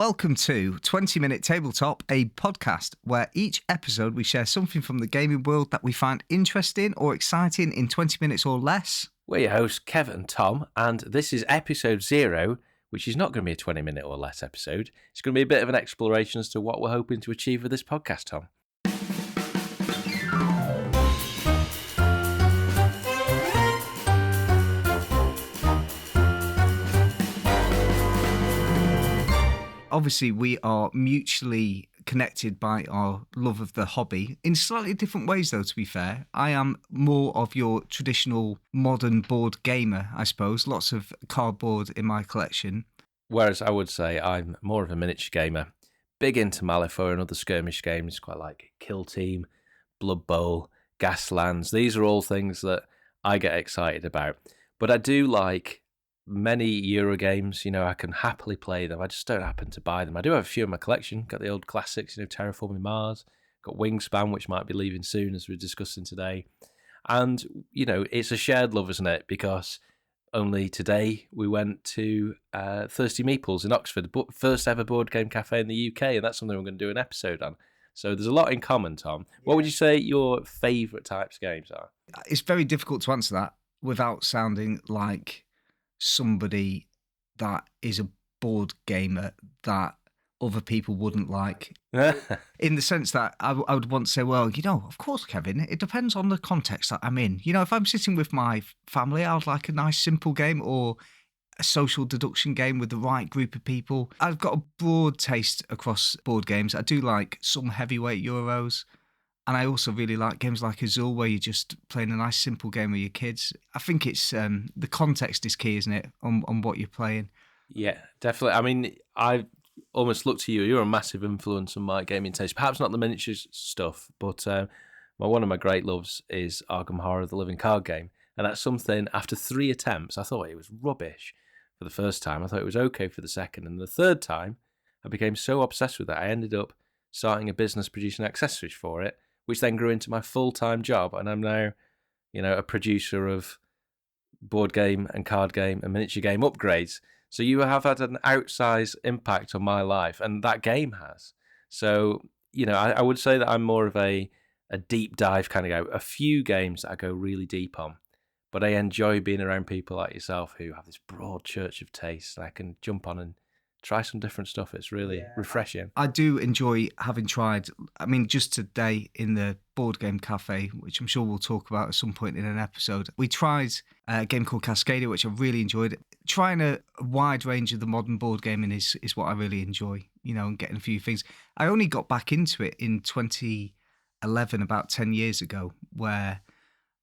Welcome to 20 Minute Tabletop, a podcast where each episode we share something from the gaming world that we find interesting or exciting in 20 minutes or less. We're your hosts, Kev and Tom, and this is episode 0, which is not going to be a 20 minute or less episode. It's going to be a bit of an exploration as to what we're hoping to achieve with this podcast, Tom. Obviously, we are mutually connected by our love of the hobby in slightly different ways, though, to be fair. I am more of your traditional modern board gamer, I suppose. Lots of cardboard in my collection. Whereas I would say I'm more of a miniature gamer. Big into Malifaux and other skirmish games, quite like Kill Team, Blood Bowl, Gaslands. These are all things that I get excited about. But I do like many Euro games, I can happily play them. I just don't happen to buy them. I do have a few in my collection. Got the old classics, Terraforming Mars. Got Wingspan, which might be leaving soon, as we're discussing today. And, it's a shared love, isn't it? Because only today we went to Thirsty Meeples in Oxford, first ever board game cafe in the UK, and that's something we're going to do an episode on. So there's a lot in common, Tom. What would you say your favourite types of games are? It's very difficult to answer that without sounding like somebody that is a board gamer that other people wouldn't like. In the sense that I would want to say, well, of course, Kevin, it depends on the context that I'm in. If I'm sitting with my family, I would like a nice simple game or a social deduction game with the right group of people. I've got a broad taste across board games. I do like some heavyweight Euros. And I also really like games like Azul, where you're just playing a nice simple game with your kids. I think it's the context is key, isn't it, on what you're playing? Yeah, definitely. I mean, I almost look to you. You're a massive influence on my gaming taste. Perhaps not the miniature stuff, but one of my great loves is Arkham Horror, the living card game. And that's something, after 3 attempts, I thought it was rubbish for the first time. I thought it was okay for the second. And the third time, I became so obsessed with it, I ended up starting a business producing accessories for it, which then grew into my full-time job, and I'm now, a producer of board game and card game and miniature game upgrades. So you have had an outsized impact on my life, and that game has. So, I would say that I'm more of a deep dive kind of guy. A few games that I go really deep on, but I enjoy being around people like yourself who have this broad church of taste, and I can jump on and try some different stuff. It's really refreshing. I do enjoy having tried, just today in the board game cafe, which I'm sure we'll talk about at some point in an episode, we tried a game called Cascadia, which I really enjoyed. Trying a wide range of the modern board gaming is what I really enjoy, and getting a few things. I only got back into it in 2011, about 10 years ago, where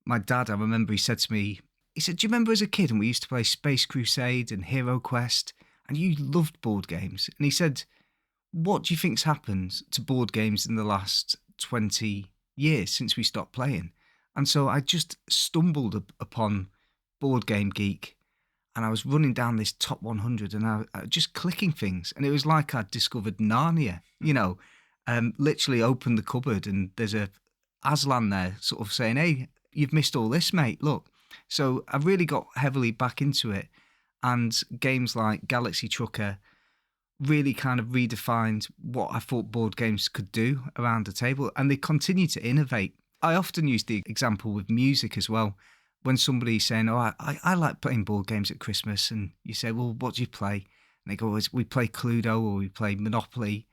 my dad, I remember he said to me, do you remember as a kid and we used to play Space Crusade and Hero Quest? And you loved board games. And he said, what do you think's happened to board games in the last 20 years since we stopped playing? And so I just stumbled upon Board Game Geek, and I was running down this top 100 and I just clicking things. And it was like I'd discovered Narnia, literally opened the cupboard and there's a Aslan there sort of saying, hey, you've missed all this, mate, look. So I really got heavily back into it. And games like Galaxy Trucker really kind of redefined what I thought board games could do around the table. And they continue to innovate. I often use the example with music as well. When somebody's saying, I like playing board games at Christmas. And you say, well, what do you play? And they go, we play Cluedo, or we play Monopoly,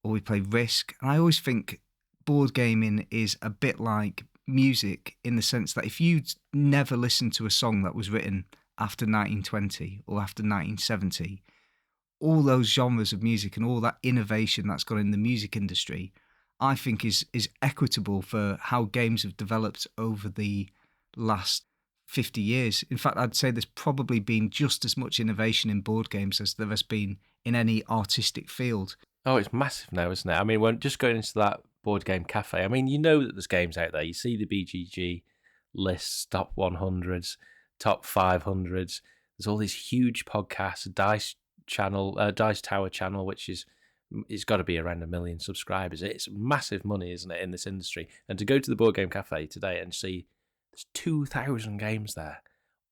or we play Risk. And I always think board gaming is a bit like music, in the sense that if you'd never listened to a song that was written after 1920 or after 1970, all those genres of music and all that innovation that's gone in the music industry, I think is equitable for how games have developed over the last 50 years. In fact, I'd say there's probably been just as much innovation in board games as there has been in any artistic field. Oh, it's massive now, isn't it? When just going into that board game cafe, that there's games out there. You see the BGG lists, top 100s, top 500s. There's all these huge podcasts, Dice Tower channel, which it's got to be around 1 million subscribers. It's massive money, isn't it, in this industry? And to go to the board game cafe today and see there's 2,000 games there,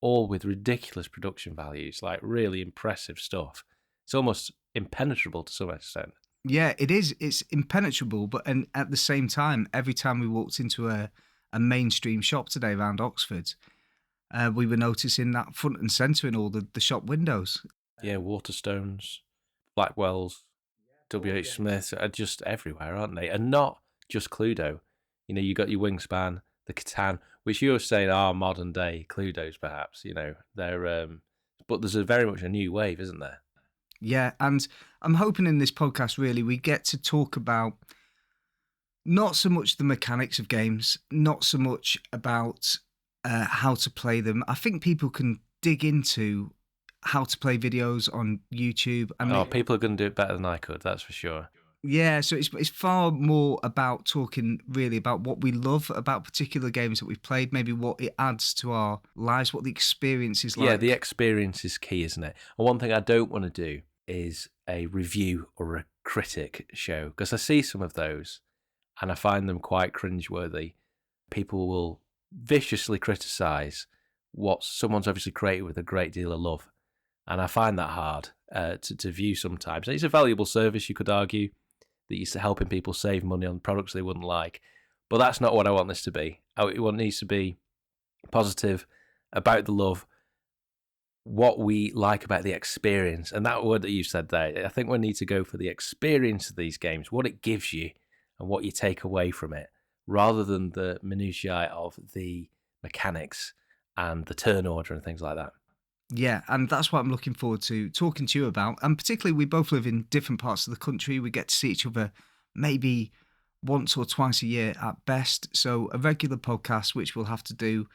all with ridiculous production values, like really impressive stuff. It's almost impenetrable to some extent. Yeah, it is. It's impenetrable, but and at the same time, every time we walked into a mainstream shop today around Oxford, we were noticing that front and centre in all the shop windows. Yeah, Waterstones, Blackwells, WH Smiths are just everywhere, aren't they? And not just Cluedo. You know, you got your Wingspan, the Catan, which you were saying are modern day Cluedos, perhaps. You know, they're but there's very much a new wave, isn't there? Yeah, and I'm hoping in this podcast, really, we get to talk about not so much the mechanics of games, not so much about how to play them. I think people can dig into how to play videos on YouTube. People are going to do it better than I could, that's for sure. Yeah, so it's far more about talking really about what we love about particular games that we've played, maybe what it adds to our lives, what the experience is like. Yeah, the experience is key, isn't it? And one thing I don't want to do is a review or a critic show, because I see some of those and I find them quite cringeworthy. People will viciously criticise what someone's obviously created with a great deal of love. And I find that hard to view sometimes. And it's a valuable service, you could argue, that you're helping people save money on products they wouldn't like. But that's not what I want this to be. I want it needs to be positive, about the love, what we like about the experience. And that word that you said there, I think we need to go for the experience of these games, what it gives you and what you take away from it, rather than the minutiae of the mechanics and the turn order and things like that. Yeah, and that's what I'm looking forward to talking to you about. And particularly, we both live in different parts of the country. We get to see each other maybe once or twice a year at best. So a regular podcast, which we'll have to do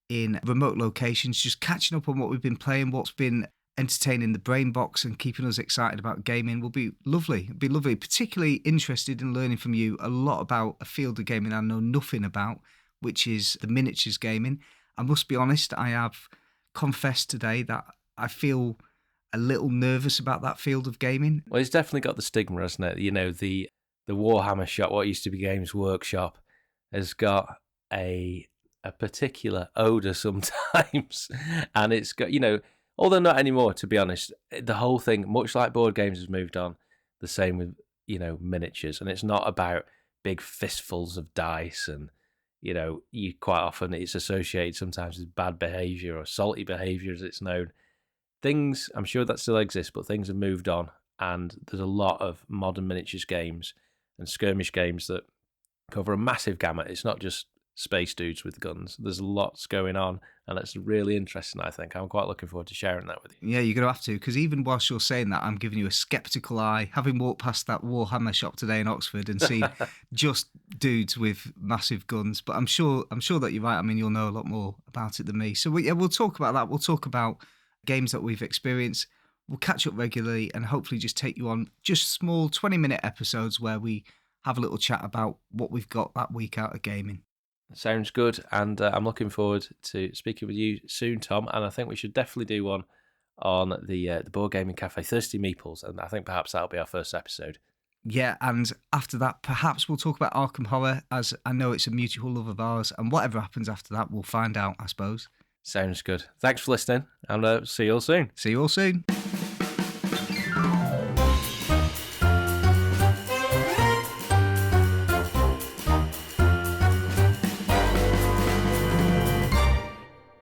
in remote locations, just catching up on what we've been playing, what's been entertaining the brain box and keeping us excited about gaming will be lovely. It'll be lovely. Particularly interested in learning from you a lot about a field of gaming I know nothing about, which is the miniatures gaming. I must be honest, I have confessed today that I feel a little nervous about that field of gaming. Well, it's definitely got the stigma, hasn't it? You know, the Warhammer shop, what used to be Games Workshop, has got a particular odour sometimes. And it's got, you know, although not anymore, to be honest, the whole thing, much like board games, has moved on. The same with, you know, miniatures. And it's not about big fistfuls of dice and, you know, you quite often it's associated sometimes with bad behaviour or salty behaviour, as it's known. Things, I'm sure that still exists, but things have moved on, and there's a lot of modern miniatures games and skirmish games that cover a massive gamut. It's not just space dudes with guns. There's lots going on, and it's really interesting, I think. I'm quite looking forward to sharing that with you. Yeah, you're going to have to, because even whilst you're saying that, I'm giving you a sceptical eye, having walked past that Warhammer shop today in Oxford and seen just dudes with massive guns. But I'm sure that you're right. I mean, you'll know a lot more about it than me. So we'll talk about that. We'll talk about games that we've experienced. We'll catch up regularly and hopefully just take you on just small 20-minute episodes where we have a little chat about what we've got that week out of gaming. Sounds good, and I'm looking forward to speaking with you soon, Tom. And I think we should definitely do one on the Board Gaming Cafe Thirsty Meeples, and I think perhaps that'll be our first episode. Yeah, and after that, perhaps we'll talk about Arkham Horror, as I know it's a mutual love of ours, and whatever happens after that, we'll find out, I suppose. Sounds good. Thanks for listening, and see you all soon. See you all soon.